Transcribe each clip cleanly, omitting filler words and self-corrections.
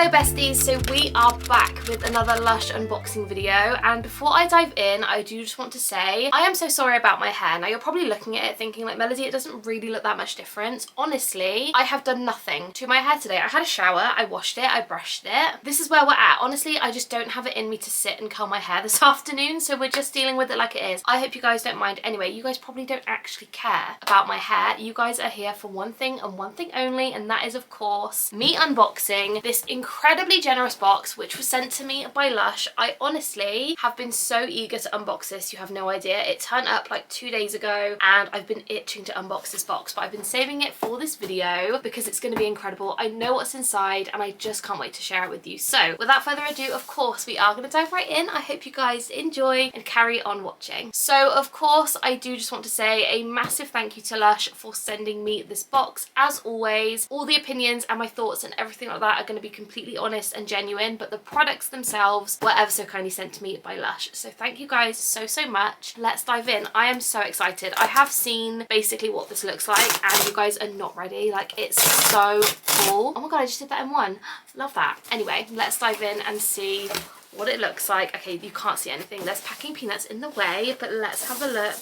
Hello besties, so we are back with another Lush unboxing video, and before I dive in I do just want to say I am so sorry about my hair. Now you're probably looking at it thinking like, Melody, it doesn't really look that much different. Honestly, I have done nothing to my hair today. I had a shower, I washed it, I brushed it. This is where we're at. Honestly, I just don't have it in me to sit and curl my hair this afternoon, so we're just dealing with it like it is. I hope you guys don't mind. Anyway, you guys probably don't actually care about my hair. You guys are here for one thing and one thing only, and that is of course me unboxing this incredibly generous box which was sent to me by Lush. I honestly have been so eager to unbox this, you have no idea. It turned up like 2 days ago and I've been itching to unbox this box, but I've been saving it for this video because it's going to be incredible. I know what's inside and I just can't wait to share it with you. So without further ado, of course we are going to dive right in. I hope you guys enjoy and carry on watching. So of course I do just want to say a massive thank you to Lush for sending me this box. As always, all the opinions and my thoughts and everything like that are going to be completely honest and genuine, but the products themselves were ever so kindly sent to me by Lush. So thank you guys so much. Let's dive in. I am so excited. I have seen basically what this looks like and you guys are not ready. Like, it's so cool. Oh my god, I just did that in one. Love that. Anyway, let's dive in and see what it looks like. Okay, you can't see anything. There's packing peanuts in the way, but let's have a look.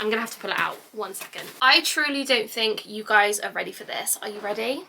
I'm gonna have to pull it out. 1 second. I truly don't think you guys are ready for this. Are you ready?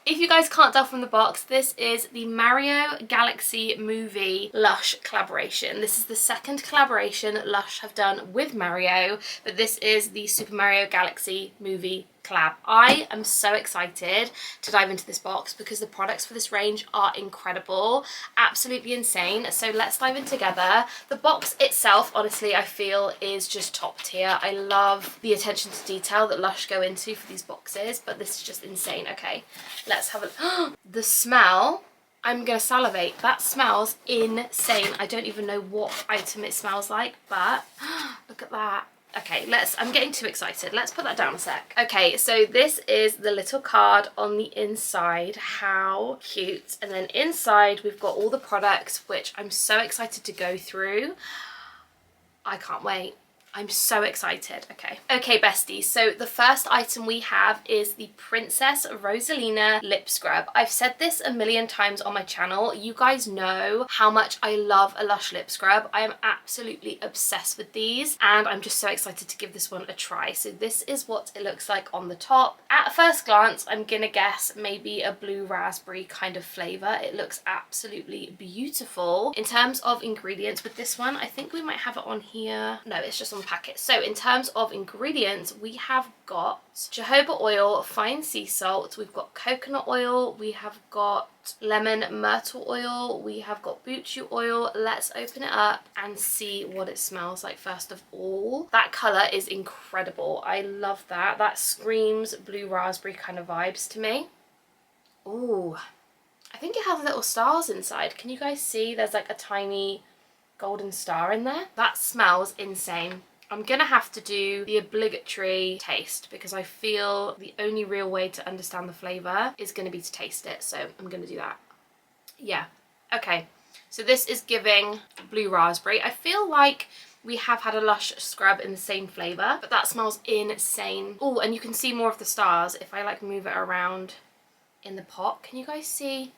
If you guys can't tell from the box, this is the Mario Galaxy Movie Lush collaboration. This is the second collaboration Lush have done with Mario, but this is the Super Mario Galaxy Movie collab. I am so excited to dive into this box because the products for this range are incredible, absolutely insane. So let's dive in together. The box itself, honestly, I feel is just top tier. I love the attention to detail that Lush go into for these boxes, but this is just insane. Okay, let's have a the smell. I'm gonna salivate. That smells insane. I don't even know what item it smells like, but look at that. Okay, I'm getting too excited. Let's put that down a sec. Okay, so this is the little card on the inside. How cute. And then inside we've got all the products, which I'm so excited to go through. I can't wait. I'm so excited. Okay besties, so the first item we have is the Princess Rosalina lip scrub. I've said this a million times on my channel. You guys know how much I love a Lush lip scrub. I am absolutely obsessed with these and I'm just so excited to give this one a try. So this is what it looks like on the top. At first glance, I'm gonna guess maybe a blue raspberry kind of flavour. It looks absolutely beautiful. In terms of ingredients with this one, I think we might have it on here. No, it's just on packet. So in terms of ingredients, we have got jojoba oil, fine sea salt, we've got coconut oil, we have got lemon myrtle oil, we have got buchu oil. Let's open it up and see what it smells like first of all. That colour is incredible. I love that. That screams blue raspberry kind of vibes to me. Ooh, I think it has little stars inside. Can you guys see there's like a tiny golden star in there? That smells insane. I'm gonna have to do the obligatory taste because I feel the only real way to understand the flavour is gonna be to taste it, so I'm gonna do that. Yeah, okay, so this is giving blue raspberry. I feel like we have had a Lush scrub in the same flavour, but that smells insane. Oh, and you can see more of the stars if I like move it around in the pot. Can you guys see?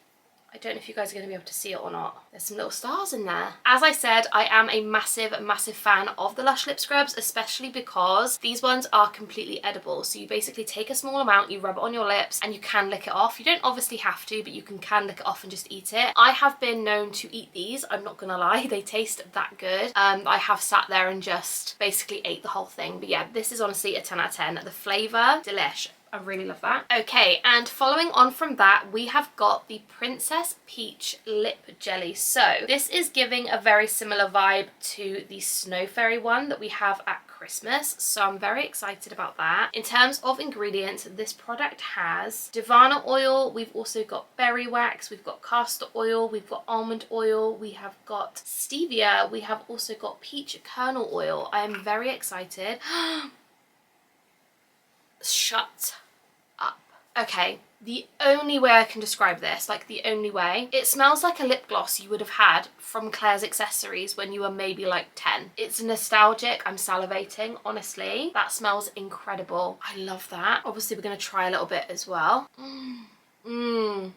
I don't know if you guys are going to be able to see it or not. There's some little stars in there. As I said, I am a massive fan of the Lush lip scrubs, especially because these ones are completely edible. So you basically take a small amount, you rub it on your lips and you can lick it off. You don't obviously have to, but you can lick it off and just eat it. I have been known to eat these, I'm not gonna lie, they taste that good. I have sat there and just basically ate the whole thing. But yeah, this is honestly a 10 out of 10. The flavour, delish. I really love that. Okay, and following on from that, we have got the Princess Peach Lip Jelly. So this is giving a very similar vibe to the Snow Fairy one that we have at Christmas, so I'm very excited about that. In terms of ingredients, this product has Divana oil, we've also got berry wax, we've got castor oil, we've got almond oil, we have got stevia, we have also got peach kernel oil. I am very excited. Shut up. Okay, the only way I can describe this, like the only way, it smells like a lip gloss you would have had from Claire's Accessories when you were maybe like 10. It's nostalgic. I'm salivating, honestly. That smells incredible. I love that. Obviously we're going to try a little bit as well.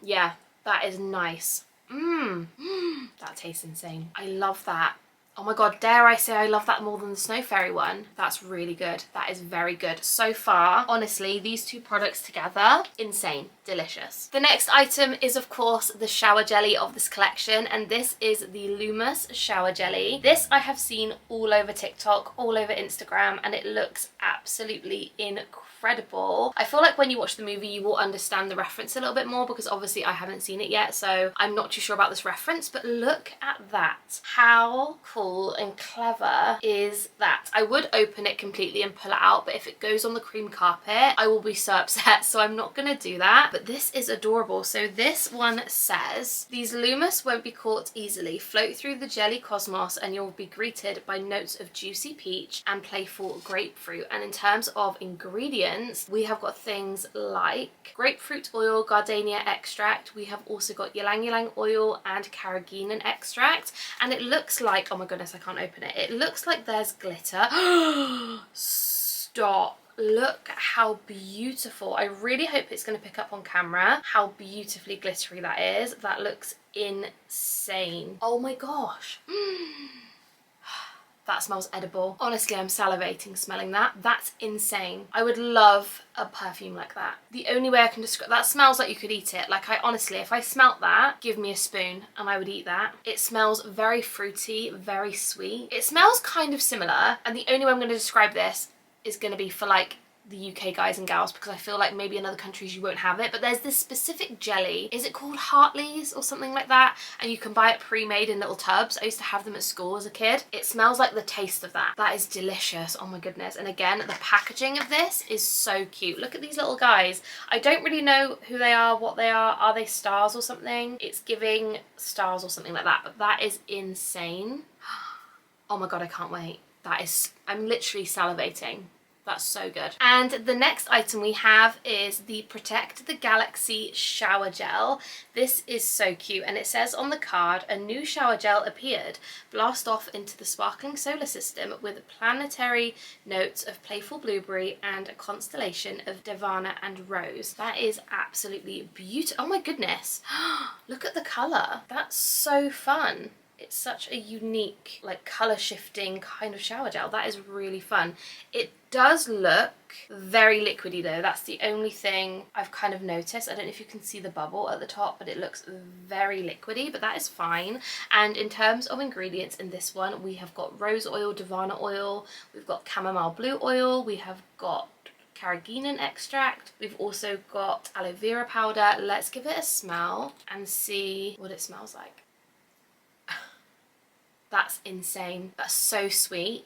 Yeah, that is nice. That tastes insane. I love that. Oh my god, dare I say I love that more than the Snow Fairy one. That's really good. That is very good. So far, honestly, these two products together, insane. Delicious. The next item is, of course, the shower jelly of this collection, and this is the LUSH shower jelly. This I have seen all over TikTok, all over Instagram, and it looks absolutely incredible. I feel like when you watch the movie you will understand the reference a little bit more, because obviously I haven't seen it yet, so I'm not too sure about this reference, but look at that. How cool and clever is that? I would open it completely and pull it out, but if it goes on the cream carpet I will be so upset, so I'm not gonna do that. But this is adorable. So this one says, these LUSH won't be caught easily. Float through the jelly cosmos and you'll be greeted by notes of juicy peach and playful grapefruit. And in terms of ingredients, we have got things like grapefruit oil, gardenia extract. We have also got ylang ylang oil and carrageenan extract. And it looks like, oh my goodness, I can't open it. It looks like there's glitter. Stop. Look how beautiful. I really hope it's going to pick up on camera how beautifully glittery that is. That looks insane. Oh my gosh. That smells edible. Honestly, I'm salivating smelling that. That's insane. I would love a perfume like that. The only way I can describe that, smells like you could eat it. Like, I honestly, if I smelt that, give me a spoon and I would eat that. It smells very fruity, very sweet. It smells kind of similar, and the only way I'm going to describe this is going to be for like the UK guys and gals, because I feel like maybe in other countries you won't have it, but there's this specific jelly. Is it called Hartley's or something like that? And you can buy it pre-made in little tubs. I used to have them at school as a kid. It smells like the taste of that. That is delicious. Oh my goodness. And again, the packaging of this is so cute. Look at these little guys. I don't really know who they are, what they are. Are they stars or something? It's giving stars or something like that, but that is insane. Oh my god, I can't wait. That is, I'm literally salivating. That's so good. And the next item we have is the Protect the Galaxy Shower Gel. This is so cute, and it says on the card, a new shower gel appeared. Blast off into the sparkling solar system with planetary notes of playful blueberry and a constellation of Devana and Rose. That is absolutely beautiful. Oh my goodness. Look at the colour. That's so fun. It's such a unique, like, colour shifting kind of shower gel. That is really fun. It does look very liquidy though. That's the only thing I've kind of noticed. I don't know if you can see the bubble at the top, but it looks very liquidy, but that is fine. And in terms of ingredients in this one, we have got rose oil, Devana oil, we've got chamomile blue oil, we have got carrageenan extract, we've also got aloe vera powder. Let's give it a smell and see what it smells like. That's insane. That's so sweet.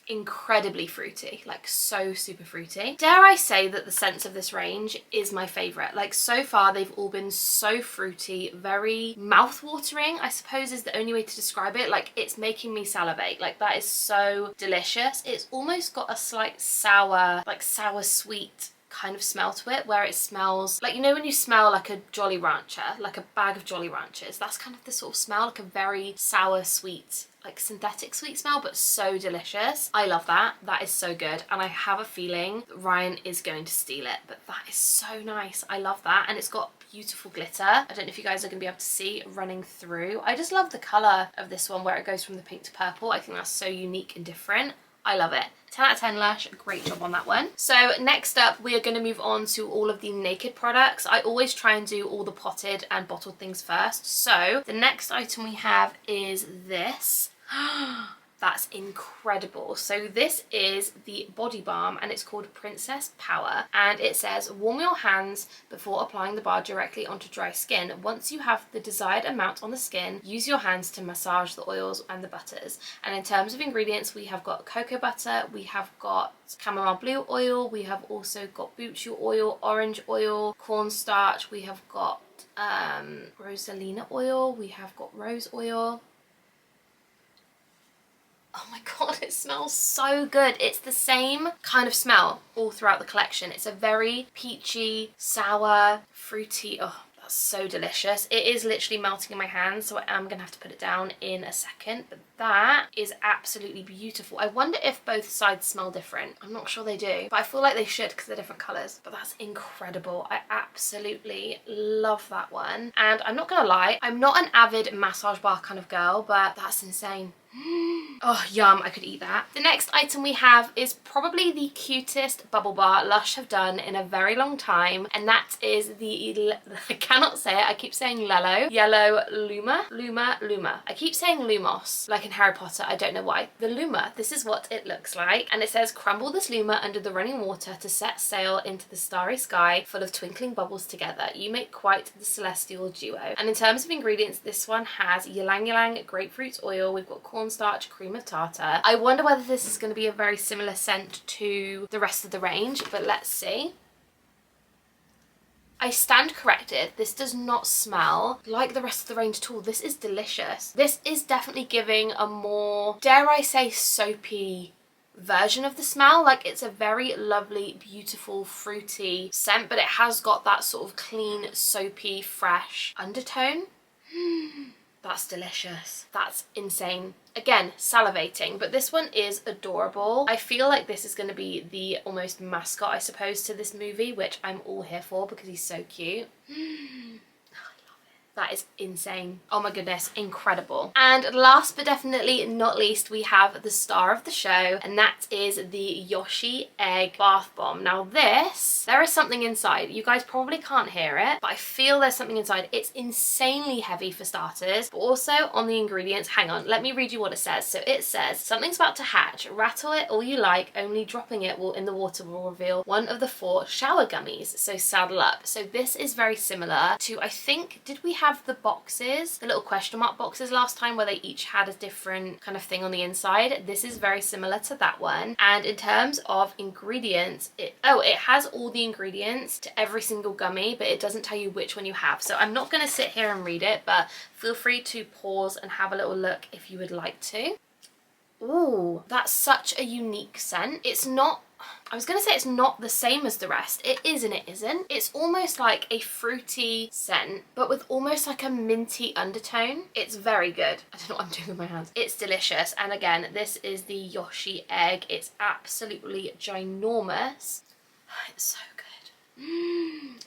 Incredibly fruity, like so super fruity. Dare I say that the scents of this range is my favourite. Like, so far they've all been so fruity, very mouth-watering, I suppose is the only way to describe it. Like, it's making me salivate. Like, that is so delicious. It's almost got a slight sour, like sour sweet kind of smell to it, where it smells like, you know when you smell like a Jolly Rancher, like a bag of Jolly Ranchers, that's kind of the sort of smell, like a very sour sweet, like synthetic sweet smell, but so delicious. I love that. That is so good, and I have a feeling that Ryan is going to steal it, but that is so nice. I love that, and it's got beautiful glitter. I don't know if you guys are going to be able to see running through. I just love the colour of this one, where it goes from the pink to purple. I think that's so unique and different. I love it. 10 out of 10 Lush, great job on that one. So next up, we are going to move on to all of the naked products. I always try and do all the potted and bottled things first. So the next item we have is this. That's incredible. So this is the body balm, and it's called Princess Power, and it says warm your hands before applying the bar directly onto dry skin. Once you have the desired amount on the skin, use your hands to massage the oils and the butters. And in terms of ingredients, we have got cocoa butter, we have got chamomile blue oil, we have also got butchu oil, orange oil, cornstarch, we have got rosalina oil, we have got rose oil. Oh my god, it smells so good. It's the same kind of smell all throughout the collection. It's a very peachy, sour, fruity, oh, That's so delicious. It is literally melting in my hands, so I am gonna have to put it down in a second, but that is absolutely beautiful. I wonder if both sides smell different. I'm not sure they do, but I feel like they should because they're different colors. But that's incredible. I absolutely love that one. And I'm not gonna lie, I'm not an avid massage bar kind of girl, but that's insane. Oh, yum, I could eat that. The next item we have is probably the cutest bubble bar Lush have done in a very long time, and that is the, I cannot say it, I keep saying Yellow Luma. I keep saying Lumos, like in Harry Potter, I don't know why. The Luma, this is what it looks like, and it says, crumble this Luma under the running water to set sail into the starry sky full of twinkling bubbles together. You make quite the celestial duo. And in terms of ingredients, this one has ylang ylang grapefruit oil, we've got cornstarch, cream of tartar. I wonder whether this is going to be a very similar scent to the rest of the range, but let's see. I stand corrected, this does not smell like the rest of the range at all. This is delicious. This is definitely giving a more, dare I say, soapy version of the smell. Like, it's a very lovely, beautiful, fruity scent, but it has got that sort of clean, soapy, fresh undertone. That's delicious. That's insane. Again, salivating, but this one is adorable. I feel like this is going to be the almost mascot, I suppose, to this movie, which I'm all here for because he's so cute. That is insane. Oh my goodness, incredible. And last but definitely not least, we have the star of the show, and that is the Yoshi Egg Bath Bomb. Now this, there is something inside. You guys probably can't hear it, but I feel there's something inside. It's insanely heavy for starters, but also on the ingredients, hang on, let me read you what it says. So it says, something's about to hatch. Rattle it all you like, only dropping it in the water will reveal one of the 4 shower gummies. So saddle up. So this is very similar to, I think, did we have the boxes, the little question mark boxes last time where they each had a different kind of thing on the inside? This is very similar to that one. And in terms of ingredients, it has all the ingredients to every single gummy, but it doesn't tell you which one you have. So I'm not going to sit here and read it, but feel free to pause and have a little look if you would like to. Ooh, that's such a unique scent. It's not, I was going to say it's not the same as the rest. It is and it isn't. It's almost like a fruity scent, but with almost like a minty undertone. It's very good. I don't know what I'm doing with my hands. It's delicious. And again, this is the Yoshi Egg. It's absolutely ginormous. It's so good.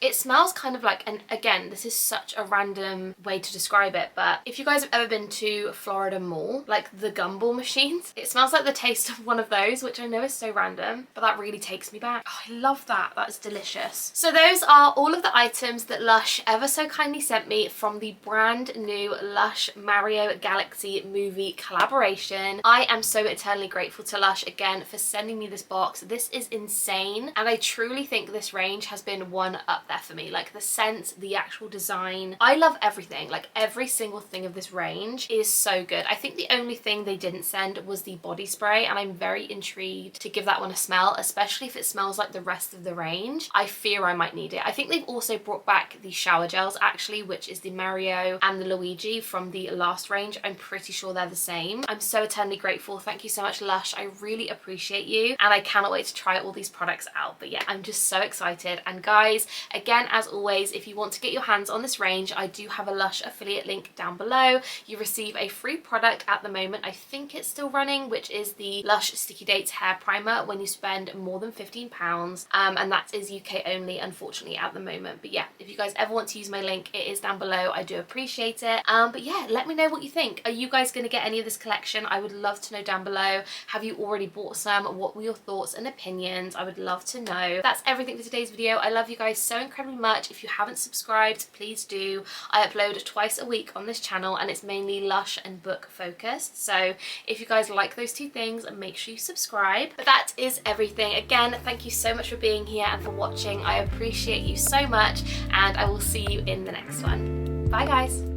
It smells kind of like, and again, this is such a random way to describe it, but if you guys have ever been to Florida Mall, like the gumball machines, it smells like the taste of one of those, which I know is so random, but that really takes me back. Oh, I love that. That is delicious. So those are all of the items that Lush ever so kindly sent me from the brand new Lush Mario Galaxy movie collaboration. I am so eternally grateful to Lush again for sending me this box. This is insane, and I truly think this range has been one up there for me. Like the scent, the actual design, I love everything. Like every single thing of this range is so good. I think the only thing they didn't send was the body spray, and I'm very intrigued to give that one a smell, especially if it smells like the rest of the range. I fear I might need it. I think they've also brought back the shower gels actually, which is the Mario and the Luigi from the last range. I'm pretty sure they're the same. I'm so eternally grateful. Thank you so much, Lush. I really appreciate you, and I cannot wait to try all these products out. But yeah, I'm just so excited. And guys, again, as always, if you want to get your hands on this range, I do have a Lush affiliate link down below. You receive a free product at the moment. I think it's still running, which is the Lush Sticky Dates hair primer when you spend more than £15, and that is UK only, unfortunately, at the moment. But yeah, if you guys ever want to use my link, it is down below. I do appreciate it. But yeah, let me know what you think. Are you guys going to get any of this collection? I would love to know down below. Have you already bought some? What were your thoughts and opinions? I would love to know. That's everything for today's video. I love you guys so incredibly much. If you haven't subscribed, please do. I upload twice a week on this channel, and it's mainly Lush and book focused. So if you guys like those two things, make sure you subscribe. But that is everything. Again, thank you so much for being here and for watching. I appreciate you so much, and I will see you in the next one. Bye guys.